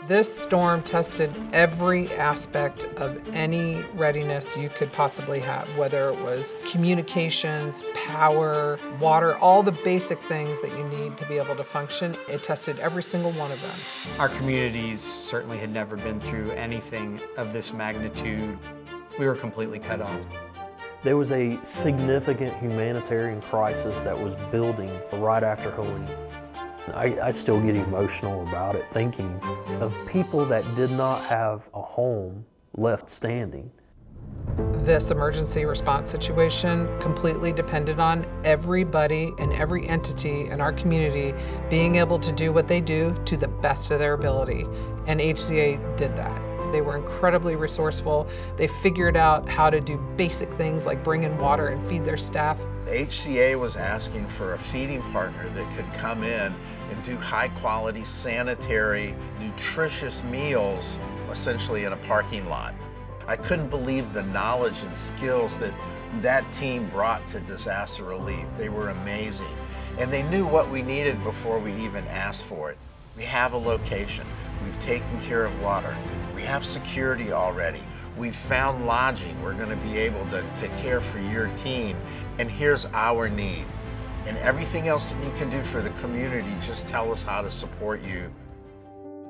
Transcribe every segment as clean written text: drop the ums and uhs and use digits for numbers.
This storm tested every aspect of any readiness you could possibly have, whether it was communications, power, water, all the basic things that you need to be able to function. It tested every single one of them. Our communities certainly had never been through anything of this magnitude. We were completely cut off. There was a significant humanitarian crisis that was building right after Helene. I still get emotional about it, thinking of people that did not have a home left standing. This emergency response situation completely depended on everybody and every entity in our community being able to do what they do to the best of their ability. And HCA did that. They were incredibly resourceful. They figured out how to do basic things like bring in water and feed their staff. HCA was asking for a feeding partner that could come in and do high quality, sanitary, nutritious meals, essentially in a parking lot. I couldn't believe the knowledge and skills that that team brought to disaster relief. They were amazing. And they knew what we needed before we even asked for it. We have a location. We've taken care of water. We have security already. We've found lodging. We're going to be able to care for your team. And here's our need. And everything else that you can do for the community, just tell us how to support you.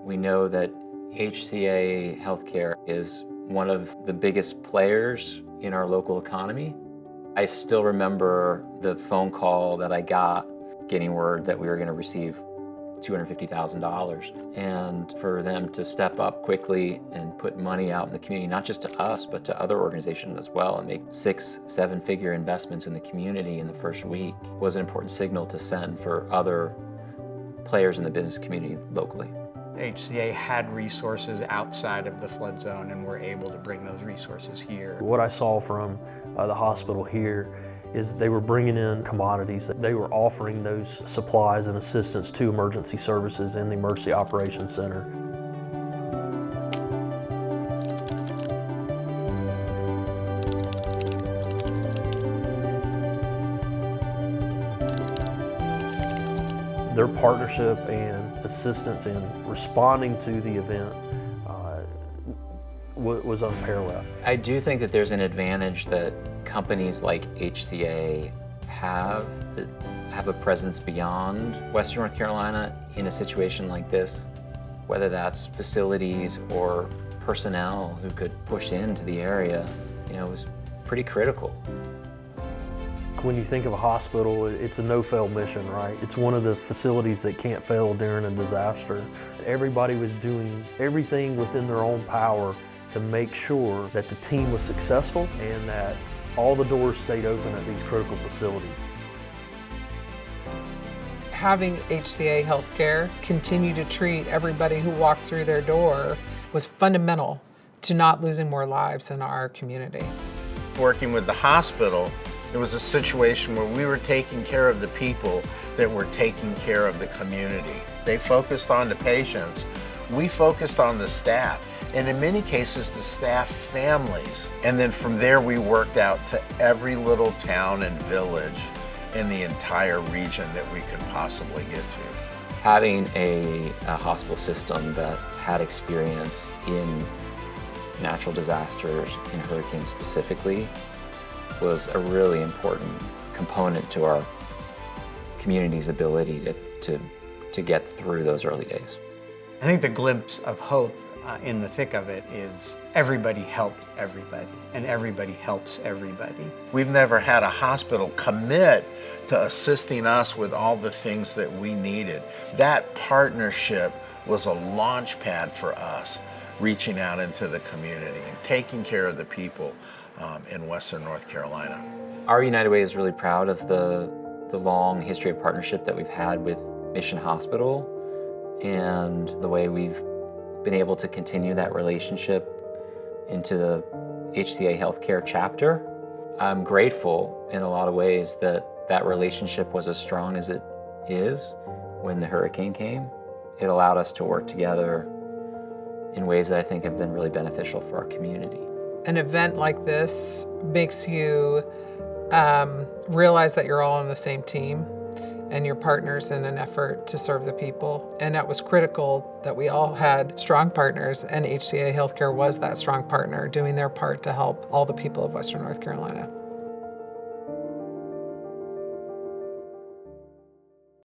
We know that HCA Healthcare is one of the biggest players in our local economy. I still remember the phone call that I got, getting word that we were going to receive $250,000, and for them to step up quickly and put money out in the community, not just to us, but to other organizations as well, and make 6-7-figure investments in the community in the first week was an important signal to send for other players in the business community locally. HCA had resources outside of the flood zone and were able to bring those resources here. What I saw from the hospital here is they were bringing in commodities. They were offering those supplies and assistance to emergency services in the Emergency Operations Center. Their partnership and assistance in responding to the event was unparalleled. I do think that there's an advantage that companies like HCA have that have a presence beyond Western North Carolina in a situation like this, whether that's facilities or personnel who could push into the area, was pretty critical. When you think of a hospital, it's a no-fail mission, right? It's one of the facilities that can't fail during a disaster. Everybody was doing everything within their own power to make sure that the team was successful and that all the doors stayed open at these critical facilities. Having HCA Healthcare continue to treat everybody who walked through their door was fundamental to not losing more lives in our community. Working with the hospital, it was a situation where we were taking care of the people that were taking care of the community. They focused on the patients. We focused on the staff, and in many cases, the staff families. And then from there, we worked out to every little town and village in the entire region that we could possibly get to. Having a hospital system that had experience in natural disasters and hurricanes specifically was a really important component to our community's ability to get through those early days. I think the glimpse of hope in the thick of it is everybody helped everybody, and everybody helps everybody. We've never had a hospital commit to assisting us with all the things that we needed. That partnership was a launch pad for us, reaching out into the community and taking care of the people in Western North Carolina. Our United Way is really proud of the long history of partnership that we've had with Mission Hospital and the way we've been able to continue that relationship into the HCA Healthcare chapter. I'm grateful in a lot of ways that that relationship was as strong as it is when the hurricane came. It allowed us to work together in ways that I think have been really beneficial for our community. An event like this makes you realize that you're all on the same team and your partners in an effort to serve the people. And that was critical that we all had strong partners, and HCA Healthcare was that strong partner doing their part to help all the people of Western North Carolina.